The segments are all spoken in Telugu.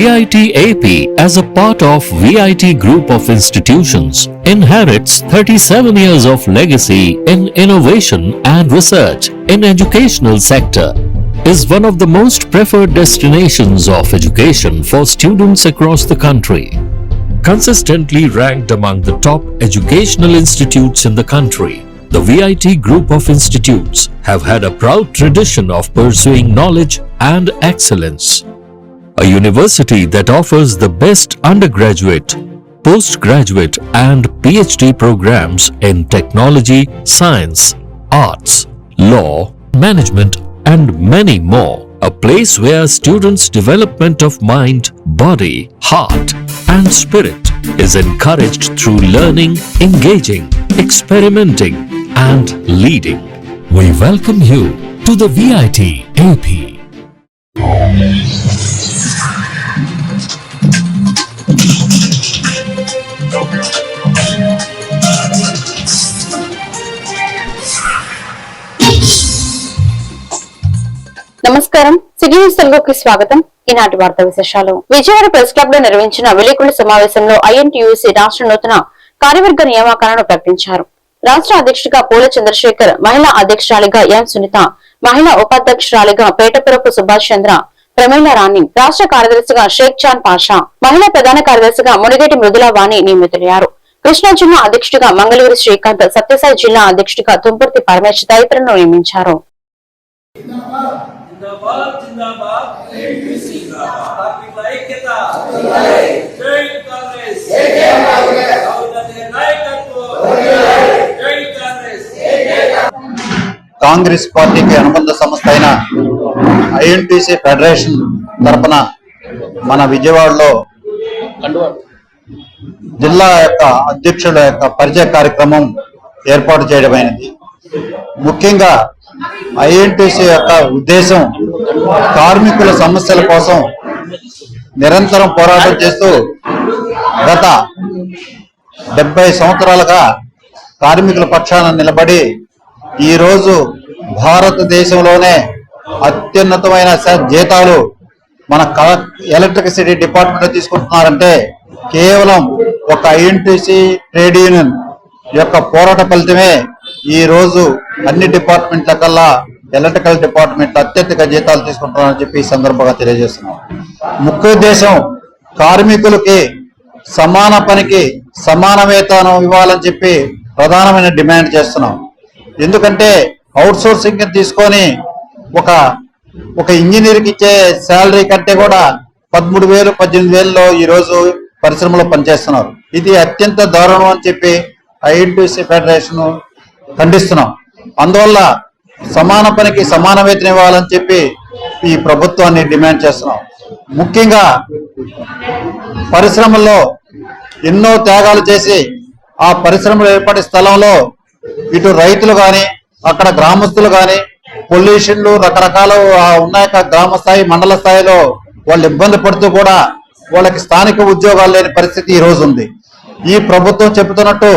VIT AP, as a part of VIT Group of Institutions, inherits 37 years of legacy in innovation and research in educational sector, is one of the most preferred destinations of education for students across the country. Consistently ranked among the top educational institutes in the country, the VIT Group of Institutes have had a proud tradition of pursuing knowledge and excellence. A university that offers the best undergraduate, postgraduate and PhD programs in technology, science, arts, law, management and many more. A place where students' development of mind, body, heart and spirit is encouraged through learning, engaging, experimenting and leading. We welcome you to the VIT AP. నమస్కారం, సిటీ న్యూస్ తెలుగుకి స్వాగతం. ఈనాటి వార్తా విశేషాలు. విజయవాడ ప్రెస్ క్లబ్ లో నిర్వహించిన విలేకరుల సమావేశంలో INTUC రాష్ట్ర నూతన కార్యవర్గ నియామకాలను ప్రకటించారు. రాష్ట్ర అధ్యక్షుడిగా పూల చంద్రశేఖర్, మహిళా అధ్యక్షురాలిగా ఎం సునీత, మహిళా ఉపాధ్యక్షురాలిగా పేటపురపు సుభాష్ చంద్ర, ప్రమీల రాణి, రాష్ట్ర కార్యదర్శిగా షేక్ చాన్ పాషా, మహిళా ప్రధాన కార్యదర్శిగా మునిగేటి మృదులా వాణి నియమితులయ్యారు. కృష్ణా జిల్లా అధ్యక్షుడిగా మంగళగిరి శ్రీకాంత్, సత్యసాయి జిల్లా అధ్యక్షుడిగా తుంపర్తి పరమేశ్వర్ తదితరులను నియమించారు. కాంగ్రెస్ పార్టీకి అనుబంధ సంస్థ అయిన INTUC ఫెడరేషన్ తరఫున మన విజయవాడలో జిల్లా యొక్క అధ్యక్షుల యొక్క పరిచయ కార్యక్రమం ఏర్పాటు చేయడమైనది. ముఖ్యంగా INTUC యొక్క ఉద్దేశం కార్మికుల సమస్యల కోసం నిరంతరం పోరాటం చేస్తూ గత 70 సంవత్సరాలుగా కార్మికుల పక్షాన నిలబడి ఈరోజు భారతదేశంలోనే అత్యున్నతమైన జీతాలు మన ఎలక్ట్రిసిటీ డిపార్ట్మెంట్ లో తీసుకుంటున్నారంటే కేవలం ఒక INTUC ట్రేడ్ యూనియన్ యొక్క పోరాట ఫలితమే ఈ రోజు అన్ని డిపార్ట్మెంట్ల కల్లా ఎలక్ట్రికల్ డిపార్ట్మెంట్ అత్యధిక జీతాలు తీసుకుంటున్నారని చెప్పి ఈ సందర్భంగా తెలియజేస్తున్నాం. ముఖ్య ఉద్దేశం కార్మికులకి సమాన పనికి సమాన వేతనం ఇవ్వాలని చెప్పి ప్రధానమైన డిమాండ్ చేస్తున్నాం. ఎందుకంటే అవుట్ సోర్సింగ్ తీసుకొని ఒక ఇంజనీర్కి ఇచ్చే శాలరీ కంటే కూడా 13,000 18,000లో ఈ రోజు పరిశ్రమలో పనిచేస్తున్నారు. ఇది అత్యంత దారుణం అని చెప్పి INTUC ఫెడరేషన్ ఖండిస్తున్నాం. అందువల్ల సమాన పనికి సమాన వేతనం ఇవ్వాలని చెప్పి ఈ ప్రభుత్వాన్ని డిమాండ్ చేస్తున్నాం. ముఖ్యంగా పరిశ్రమల్లో ఎన్నో త్యాగాలు చేసి ఆ పరిశ్రమలు ఏర్పడే స్థలంలో ఇటు రైతులు కానీ అక్కడ గ్రామస్తులు కానీ పొల్యూషన్లు రకరకాల ఉన్నాయి. గ్రామ స్థాయి మండల స్థాయిలో వాళ్ళు ఇబ్బంది పడుతూ కూడా వాళ్ళకి స్థానిక ఉద్యోగాలు లేని పరిస్థితి ఈ రోజు ఉంది. ఈ ప్రభుత్వం చెబుతున్నట్టు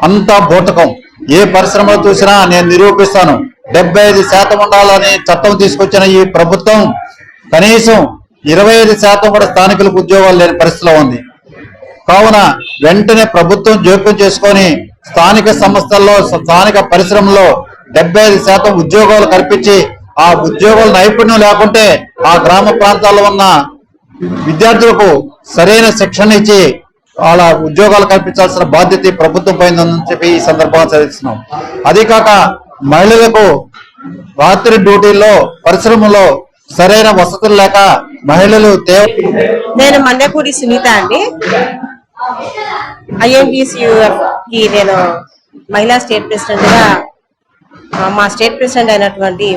అంతా బోటకం. ఏ పరిశ్రమలు చూసినా నేను నిరూపిస్తాను 75% ఉండాలని చట్టం తీసుకొచ్చిన ఈ ప్రభుత్వం కనీసం 25% కూడా స్థానికులకు ఉద్యోగాలు లేని పరిస్థితిలో ఉంది. కావున వెంటనే ప్రభుత్వం జోక్యం చేసుకొని స్థానిక సంస్థల్లో స్థానిక పరిశ్రమల్లో 75% ఉద్యోగాలు కల్పించి ఆ ఉద్యోగాల నైపుణ్యం లేకుంటే ఆ గ్రామ ప్రాంతాల్లో ఉన్న విద్యార్థులకు సరైన శిక్షణ ఇచ్చి వాళ్ళ ఉద్యోగాలు కల్పించాల్సిన బాధ్యత ప్రభుత్వం పైన ఉందని చెప్పి ఈ సందర్భంగా చదివిస్తున్నాం. అదే కాక మహిళలకు రాత్రి డ్యూటీల్లో పరిశ్రమలో సరైన వసతులు లేక మహిళలు నేను మన్నెపూడి సునీత అండి. INTUC కి నేను మహిళా స్టేట్ ప్రెసిడెంట్ గా మా స్టేట్ ప్రెసిడెంట్ అయినటువంటి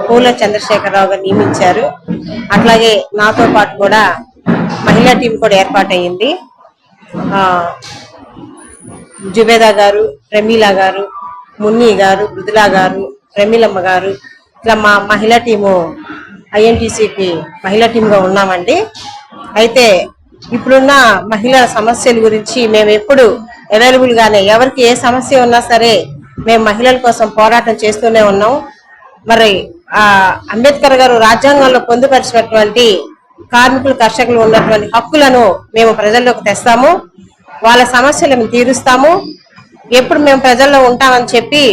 పూల చంద్రశేఖరరావు గారు నియమించారు. అట్లాగే నాతో పాటు కూడా మహిళా టీం కూడా ఏర్పాటయ్యింది. జుబేదా గారు, ప్రమీల గారు, మున్ని గారు, మృదులా గారు, ప్రమీలమ్మ గారు, ఇట్లా మా మహిళా టీము INTUCకి మహిళా టీంగా ఉన్నామండి. అయితే ఇప్పుడున్న మహిళల సమస్యల గురించి మేము ఎప్పుడు అవైలబుల్ గానే ఎవరికి ఏ సమస్య ఉన్నా సరే మేము మహిళల కోసం పోరాటం చేస్తూనే ఉన్నాం. మరి అంబేద్కర్ గారు రాజ్యాంగంలో పొందుపరిచినటువంటి కార్మికులు కర్షకులు ఉన్నటువంటి హక్కులను మేము ప్రజల్లోకి తెస్తాము, వాళ్ళ సమస్యలు మేము తీరుస్తాము, ఎప్పుడు మేము ప్రజల్లో ఉంటామని చెప్పి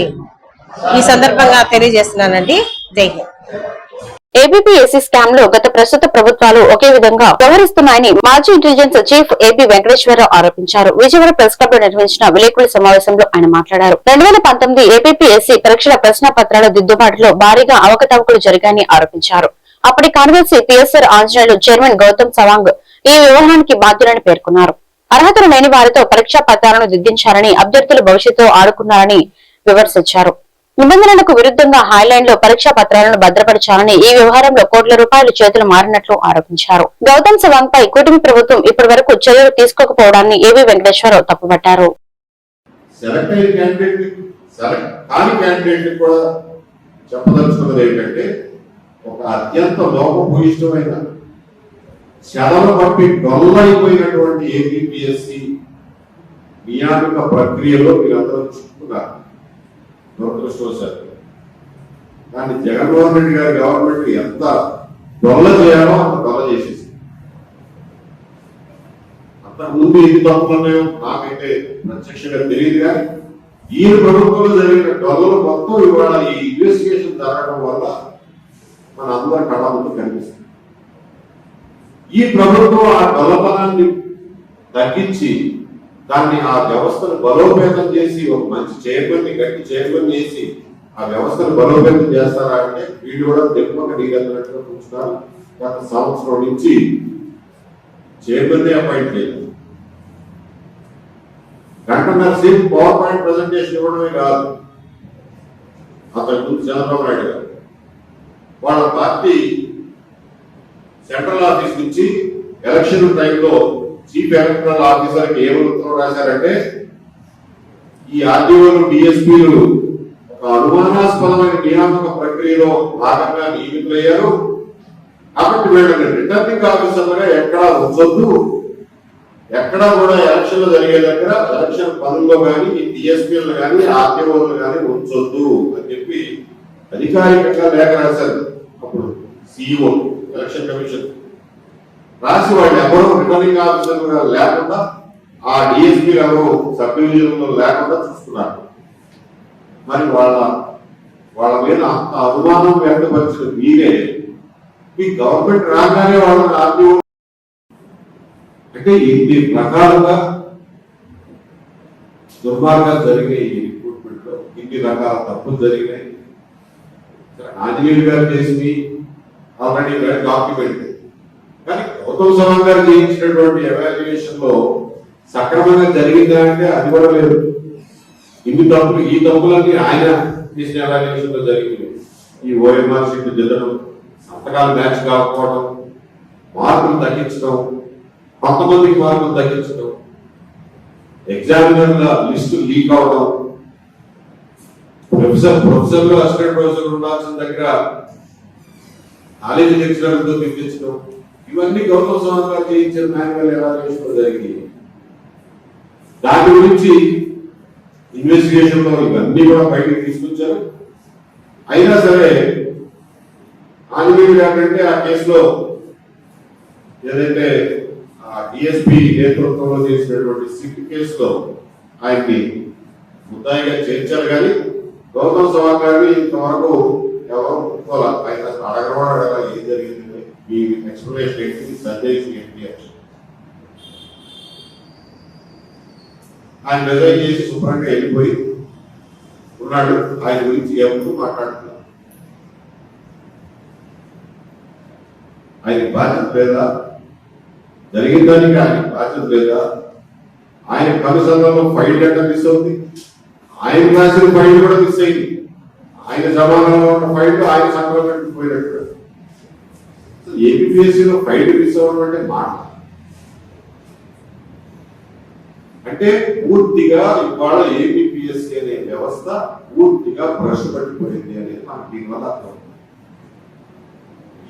ఈ సందర్భంగా తెలియజేస్తున్నానండి. జై హింద్. ఏబీపీఎస్సీ స్కామ్ లో గత ప్రస్తుత ప్రభుత్వాలు ఒకే విధంగా వ్యవహరిస్తున్నాయని మాజీ ఇంటెలిజెన్స్ చీఫ్ ఏపీ వెంకటేశ్వరరావు ఆరోపించారు. విజయవాడ ప్రెస్ క్లబ్ లో నిర్వహించిన విలేకరుల సమావేశంలో ఆయన మాట్లాడారు. 2019 ఏపీఎస్సీ పరీక్షల ప్రశ్న పత్రాల దిద్దుబాటులో భారీగా అవకతవకలు జరిగాయని ఆరోపించారు. అప్పటి కార్యదర్శి పిఎస్ఆర్ ఆంజనేయులు చైర్మన్ గౌతమ్ సవాంగ్ ఈ వ్యవహారానికి బాధ్యులని పేర్కొన్నారు. అర్హతలు లేని వారితో పరీక్షా పత్రాలను దిద్దించారని, అభ్యర్థుల భవిష్యత్తు ఆడుకున్నారని విమర్శించారు. నిబంధనలకు విరుద్ధంగా హైలైన్ లో పరీక్షా పత్రాలను భద్రపరిచాలని, ఈ వ్యవహారంలో కోట్ల రూపాయలు చేతులు మారినట్లు ఆరోపించారు. గౌతమ్ సవాంగ్ పై కూటమి ప్రభుత్వం ఇప్పటి వరకు చర్యలు తీసుకోకపోవడాన్ని ఏవీ వెంకటేశ్వరరావు తప్పుపట్టారు. ఒక అత్యంత లోపభూయిష్టమైన చదవలు పట్టి డొల్లైపోయినటువంటి ఏపీఎస్సీ నియామక ప్రక్రియలో మీరందరూ చిక్కున్నారు. దురదృష్టవశాత్తు కానీ జగన్మోహన్ రెడ్డి గారి గవర్నమెంట్ ఎంత డొల్ల చేయాలో అంత డొల్ల చేసేసి, అంతకుముందు ఎన్ని తప్పులున్నాయో నాకైతే ప్రత్యక్షంగా తెలియదు. కానీ ఈయన ప్రభుత్వంలో జరిగిన డొల్లలు మొత్తం ఇవాళ ఈ ఇన్వెస్టిగేషన్ జరగడం వల్ల మన అందరి కళ ముందు కనిపిస్తుంది. ఈ ప్రభుత్వం ఆ డొల్లతనాన్ని తగ్గించి దాన్ని ఆ వ్యవస్థను బలోపేతం చేసి ఒక మంచి చైర్మన్ గట్టి చైర్మన్ చేసి ఆ వ్యవస్థను బలోపేతం చేస్తారా అంటే వీళ్ళు కూడా దెబ్బక దిగలిగినట్టుగా కూర్చున్నారు. గత సంవత్సరం నుంచి చైర్మన్ అపాయింట్ చేయలేదు. గంటన్నర సేపు పవర్ పాయింట్ ప్రజెంటేషన్ ఇవ్వడమే కాదు, అతని ముందు చంద్రబాబు నాయుడు గారు వాళ్ళ పార్టీ సెంట్రల్ ఆఫీస్ నుంచి ఎలక్షన్ టైంలో చీఫ్ ఎలక్టరల్ ఆఫీసర్ కి ఏమని ఉత్తరం రాశారంటే, ఈ ఆర్డీఓలు డిఎస్పీలు ఒక అనుమానాస్పదమైన నియామక ప్రక్రియలో భాగంగా నియమితులయ్యారు కాబట్టి వీళ్ళని రిటర్నింగ్ ఆఫీసర్లుగా ఎక్కడా ఉంచొద్దు, ఎక్కడా కూడా ఎలక్షన్ లో జరిగే దగ్గర ఎలక్షన్ పనుల్లో కానీ ఈ డిఎస్పీలను కానీ ఆర్డీఓలను కానీ ఉంచొద్దు అని చెప్పి అధికారికంగా లేఖ రాశారు. అప్పుడు సిఇఓ ఎలక్షన్ కమిషన్ రాసి వాళ్ళు ఎవరో రిటర్నింగ్ ఆఫీసర్ లేకుండా ఆ డిఎస్పీ ఎవరు సబ్ డివిజన్ లో లేకుండా చూస్తున్నారు. మరి వాళ్ళ మీద అంత అనుమానం వ్యక్తపరిచిన మీరే మీ గవర్నమెంట్ రాగానే వాళ్ళని ఆర్డీఓ అంటే ఇన్ని రకాలుగా దుర్మార్గాలు జరిగినాయి. ఈ రిక్రూట్మెంట్ లో ఇన్ని రకాల తప్పులు జరిగినాయి. ఆంజనేయులు గారు చేసింది ఆల్రెడీ డాక్యుమెంట్, కానీ గౌతమ్ సవాంగ్ గారు చేయించినటువంటి ఎవాల్యుయేషన్ లో సక్రమంగా జరిగిందా అంటే అది కూడా లేదు. ఇన్ని తప్పులు ఈ తప్పులన్నీ ఆయన చేసిన ఎవాల్యుయేషన్ లో జరిగింది. ఈ ఓఎంఆర్ షీట్లు దిద్దడం, సంతకాలు మ్యాచ్ కాకపోవడం, మార్కులు తగ్గించడం, కొంతమందికి మార్కులు తగ్గించడం, ఎగ్జామినర్ల లిస్టు లీక్ అవడం, ప్రొఫెసర్లు అసిస్టెంట్ ప్రొఫెసర్ ఉండాల్సిన దగ్గర కాలేజీ లెక్చరర్లతో తెప్పించడం, ఇవన్నీ గౌతమ్ సవాంగ్ గారు చేయించిన మాన్యువల్ ఎవాల్యుయేషన్ జరిగింది. దాని గురించి ఇన్వెస్టిగేషన్ లో ఇవన్నీ కూడా బయటకు తీసుకొచ్చారు. అయినా సరే ఆంజనేయులు గారంటే ఆ కేసులో ఏదైతే డిఎస్పీ నేతృత్వంలో చేసినటువంటి సిట్ కేసులో ఆయన్ని ముద్దాయిగా చేర్చారు. కానీ గౌతమ్ సవాంగ్ గారిని ఇంతవరకు ఎవరు ఒప్పుకోవాలి. ఆయన అడగవాడు ఏం జరిగింది, ఈ ఎక్స్ప్లెనేషన్ ఏంటి, సంజయ్ ఏంటి అని ఆయన రిజైన్ చేసి శుభ్రంగా వెళ్ళిపోయి ఉన్నాడు. ఆయన గురించి ఎవరు మాట్లాడుతున్నారు? ఆయన బాధ్యత లేదా? జరిగిన దానికి ఆయన బాధ్యత లేదా? ఆయన కనుసంలో ఫైల్ ఎక్కడ మిస్ అవుతుంది? ఆయన రాసిన ఫైల్ కూడా మిస్ అయింది. ఆయన జమానాలో ఉన్న ఫైల్ ఆయన సంఘంలో పోయినట్టు. ఏపీఎస్సీలో ఫైల్ మిస్ అవ్వడం అంటే మాట అంటే పూర్తిగా ఇవాళ ఏపీఎస్సీ అనే వ్యవస్థ పూర్తిగా భ్రష్టు పట్టిపోయింది అనేది మనకు దీనివల్ల అర్థం.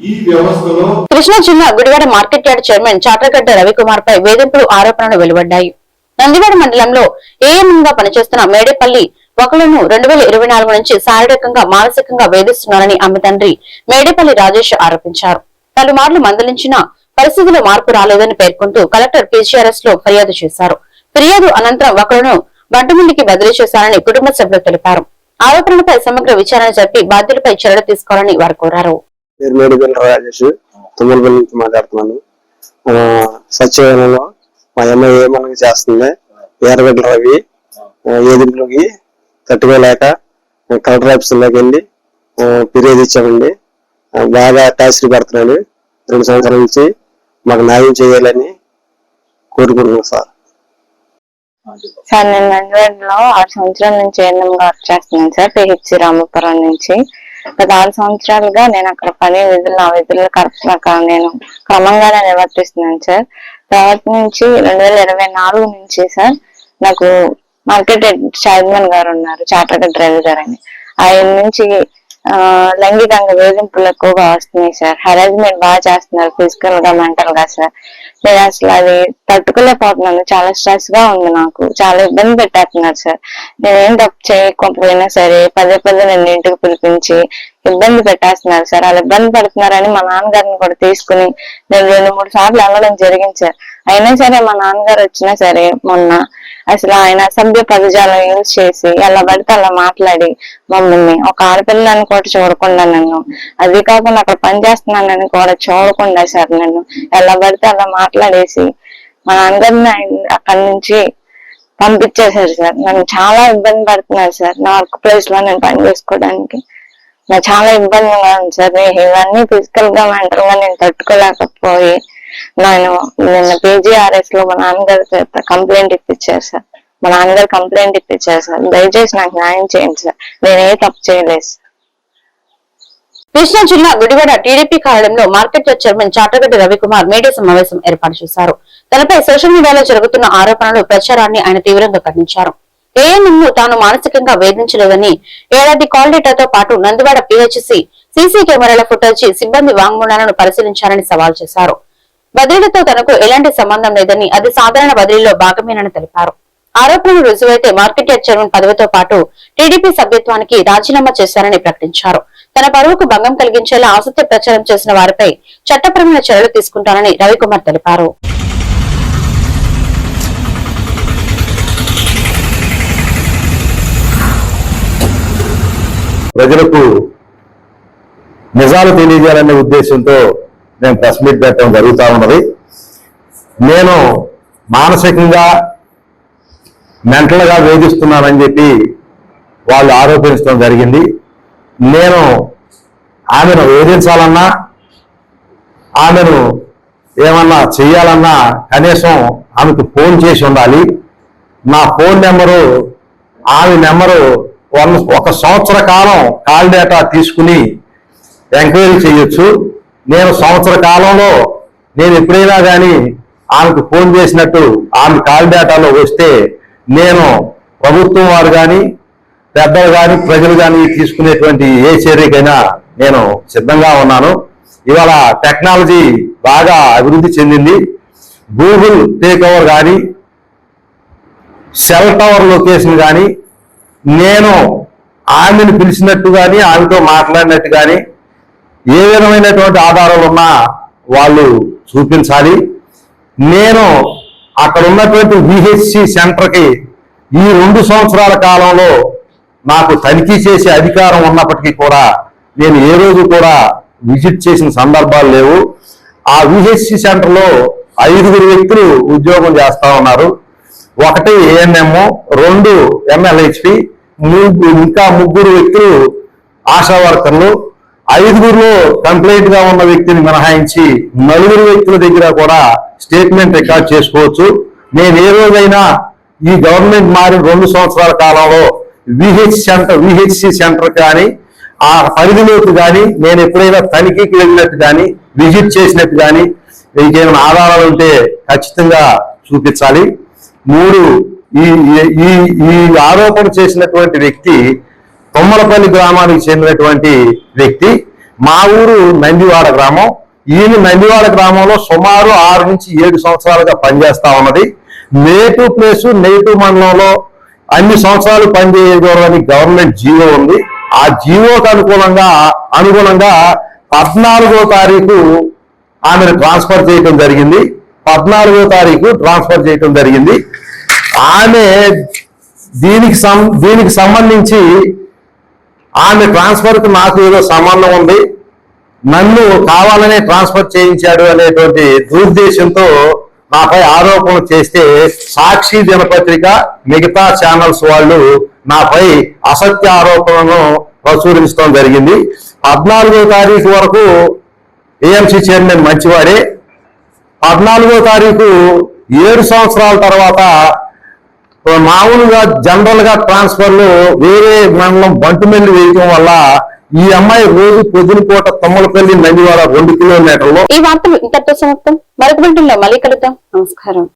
ఈ వ్యవస్థలో కృష్ణా జిల్లా Gudivada market yard chairman Chatragadda Ravikumar పై వేధింపులు ఆరోపణలు వెలువడ్డాయి. నందివాడ మండలంలో ఏఎంఎం గా పనిచేస్తున్న మేడేపల్లి ఒకలను 2024 నుంచి శారీరకంగా మానసికంగా వేధిస్తున్నారని ఆమె తండ్రి మేడేపల్లి రాజేష్ ఆరోపించారు. పలుమార్లు మందలించినా పరిస్థితిలో మార్పు రాలేదని పేర్కొంటూ కలెక్టర్ పీజీఆర్ఎస్ లో ఫిర్యాదు చేశారు. ఫిర్యాదు అనంతరం ఒకరును బంటుమిల్లికి బదిలీ చేశారని కుటుంబ సభ్యులు తెలిపారు. ఆరోపణలపై సమగ్ర విచారణ జరిపి బాధ్యులపై చర్యలు తీసుకోవాలని వారు కోరారు. మాట్లాడుతున్నాను. సచివాలయంలో మా అమ్మాయి ఏమన్నా చేస్తుంది, ఎర్రగడ్డ రవి ఏదింట్లోకి తట్టుకోలేక కలెక్టర్ ఆఫీసులోకి వెళ్ళి ఫిర్యాదు ఇచ్చామండి. బాగా టార్చర్ పెడుతున్నాడు. 2 సంవత్సరాల నుంచి మాకు న్యాయం చేయాలని కోరుకుంటున్నాం సార్. నేను నందివేడలో 6 సంవత్సరాల నుంచి ఏఎన్ఎం గా వర్క్ చేస్తున్నాను సార్. పిహెచ్సి రామపురం నుంచి గత 6 సంవత్సరాలుగా నేను అక్కడ పని నా విధులు నేను క్రమంగానే నిర్వర్తిస్తున్నాను సార్. తర్వాత నుంచి 2024 నుంచి సార్ నాకు మార్కెట్ చైర్మన్ గారు ఉన్నారు, చార్టర్డ్ డ్రైవర్ గారు అని. ఆయన నుంచి లైంగికంగా వేధింపులు ఎక్కువగా వస్తున్నాయి సార్. హెరాస్మెంట్ బాగా చేస్తున్నారు, ఫిజికల్ గా మెంటల్ గా సార్. నేను అసలు అది తట్టుకోలేకపోతున్నాను. చాలా స్ట్రెస్ గా ఉంది, నాకు చాలా ఇబ్బంది పెట్టేస్తున్నారు సార్. నేనేం తప్పు చేయకపోయినా సరే పదే నన్ను ఇంటికి పిలిపించి ఇబ్బంది పెట్టేస్తున్నారు సార్. అలా ఇబ్బంది పడుతున్నారని మా నాన్నగారిని కూడా తీసుకుని నేను 2-3 సార్లు వెళ్ళడం జరిగింది సార్. అయినా సరే మా నాన్నగారు వచ్చినా సరే మొన్న అసలు ఆయన అసభ్య పదజాలం యూజ్ చేసి ఎలా పడితే అలా మాట్లాడి మమ్మల్ని ఒక ఆడపిల్లని కూడా చూడకుండా, నన్ను అది కాకుండా అక్కడ పనిచేస్తున్నానని కూడా చూడకుండా సార్ నన్ను ఎలా పడితే అలా మాట్లాడేసి మా నాన్నగారిని అక్కడి నుంచి పంపించేశారు సార్. నన్ను చాలా ఇబ్బంది పడుతున్నారు సార్. నా వర్క్ ప్లేస్ లో నేను పని చేసుకోవడానికి నాకు చాలా ఇబ్బందిగా ఉంది సార్. ఇవన్నీ ఫిజికల్ గా మెంటల్ గా నేను తట్టుకోలేకపోయి నేను నిన్న పీజీఆర్ఎస్ లో మా నాన్నగారి చేత కంప్లైంట్ ఇప్పించారు సార్. మా నాన్నగారు కంప్లైంట్ ఇప్పించారు సార్. దయచేసి నాకు న్యాయం చేయండి సార్. నేనే తప్పు చేయలేదు సార్. కృష్ణా జిల్లా గుడివాడ టీడీపీ కార్యాలయంలో మార్కెట్ చైర్మన్ చాటగడ్డి రవికుమార్ మీడియా సమావేశం ఏర్పాటు చేశారు. తనపై సోషల్ మీడియాలో జరుగుతున్న ఆరోపణలు, ప్రచారాన్ని ఆయన తీవ్రంగా ఖండించారు. ఏఎన్ఎం ను తాను మానసికంగా వేధించలేదని, ఏడాది కాల్ డేటాతో పాటు నందివాడ పిహెచ్సి సీసీ కెమెరాల ఫుటేజ్, సిబ్బంది వాంగ్మూలాలను పరిశీలించారని సవాల్ చేశారు. బదిలీలతో తనకు ఎలాంటి సంబంధం లేదని, అది సాధారణ బదిలీలో భాగమేనని తెలిపారు. ఆరోపణలు రుజువైతే మార్కెట్ యార్డ్ చైర్మన్ పదవితో పాటు టీడీపీ సభ్యత్వానికి రాజీనామా చేశారని ప్రకటించారు. తన పరువుకు భంగం కలిగించేలా అసత్య ప్రచారం చేసిన వారిపై చట్టపరమైన చర్యలు తీసుకుంటానని రవికుమార్ తెలిపారు. ప్రజలకు నిజాలు తెలియజేయాలనే ఉద్దేశంతో నేను ప్రెస్ మీట్ పెట్టడం జరుగుతూ ఉన్నది. నేను మానసికంగా మెంటల్ గా వేధిస్తున్నానని చెప్పి వాళ్ళు ఆరోపించడం జరిగింది. నేను ఆమెను వేధించాలన్నా, ఆమెను ఏమన్నా చెయ్యాలన్నా కనీసం ఆమెకు ఫోన్ చేసి ఉండాలి. నా ఫోన్ నెంబరు, ఆమె నెంబరు 1 సంవత్సర కాలం కాల్ డేటా తీసుకుని ఎంక్వైరీ చేయొచ్చు. నేను సంవత్సర కాలంలో నేను ఎప్పుడైనా కానీ ఆమెకు ఫోన్ చేసినట్టు ఆమె కాల్ డేటాలో వస్తే నేను ప్రభుత్వం వారు కానీ, పెద్దలు కానీ, ప్రజలు కానీ తీసుకునేటువంటి ఏ చర్యకైనా నేను సిద్ధంగా ఉన్నాను. ఇవాళ టెక్నాలజీ బాగా అభివృద్ధి చెందింది. గూగుల్ టేక్ ఓవర్ కానీ, సెల్ టవర్ లొకేషన్ కానీ, నేను ఆమెను పిలిచినట్టు కానీ, ఆమెతో మాట్లాడినట్టు కానీ ఏ విధమైనటువంటి ఆధారాలు ఉన్నా వాళ్ళు చూపించాలి. నేను అక్కడ ఉన్నటువంటి విహెచ్సి సెంటర్కి ఈ 2 సంవత్సరాల కాలంలో నాకు తనిఖీ చేసే అధికారం ఉన్నప్పటికీ కూడా నేను ఏ రోజు కూడా విజిట్ చేసిన సందర్భాలు లేవు. ఆ విహెచ్సి సెంటర్లో 5 వ్యక్తులు ఉద్యోగం చేస్తా ఉన్నారు. 1 ఏఎన్ఎం, 2 ఎంఎల్హెచ్పి, ఇంకా 3 వ్యక్తులు ఆశా వర్కర్లు. 5గురిలో కంప్లైంట్ గా ఉన్న వ్యక్తిని మినహాయించి 4 వ్యక్తుల దగ్గర కూడా స్టేట్మెంట్ రికార్డ్ చేసుకోవచ్చు. నేను ఏ రోజైనా ఈ గవర్నమెంట్ మారిన 2 సంవత్సరాల కాలంలో విహెచ్సి సెంటర్ కానీ, ఆ పరిధిలోకి కానీ నేను ఎప్పుడైనా తనిఖీకి వెళ్ళినట్టు కానీ, విజిట్ చేసినట్టు కానీ ఇంకేమైనా ఆధారాలు ఉంటే ఖచ్చితంగా చూపించాలి. 3, ఈ ఆరోపణ చేసినటువంటి వ్యక్తి తొమ్మలపల్లి గ్రామానికి చెందినటువంటి వ్యక్తి. మా ఊరు నందివాడ గ్రామం. ఈయన నందివాడ గ్రామంలో సుమారు 6 నుంచి 7 సంవత్సరాలుగా పనిచేస్తా ఉన్నది. నేటివ్ ప్లేసు, నేటివ్ మండలంలో అన్ని సంవత్సరాలు పనిచేయకూడదని గవర్నమెంట్ జీవో ఉంది. ఆ జీవోకి అనుగుణంగా 14వ తారీఖు ఆమెను ట్రాన్స్ఫర్ చేయడం జరిగింది. 14వ తారీఖు ట్రాన్స్ఫర్ చేయడం జరిగింది. ఆమె దీనికి సంబంధించి ఆమె ట్రాన్స్ఫర్ కు నాకు ఏదో సంబంధం ఉంది, నన్ను కావాలనే ట్రాన్స్ఫర్ చేయించాడు అనేటువంటి దురుద్దేశంతో నాపై ఆరోపణలు చేస్తే సాక్షి దినపత్రిక మిగతా ఛానల్స్ వాళ్ళు నాపై అసత్య ఆరోపణలను ప్రచురించడం జరిగింది. 14వ తారీఖు వరకు ఏఎంసీ చైర్మన్ మంచివాడే. 14వ తారీఖు 7 సంవత్సరాల తర్వాత మామూలుగా జనరల్ గా ట్రాన్స్ఫర్లు వేరే మండలం బంటుమెల్లి వేయటం వల్ల ఈ అమ్మాయి రోజు పొద్దునపూట తమ్మలపల్లి నందివాడ 2 కిలోమీటర్లు. ఈ వార్తలు ఇంతటితో సమాప్తం. మరొక బిల్డింగ్ లో మళ్ళీ కలుద్దాం. నమస్కారం.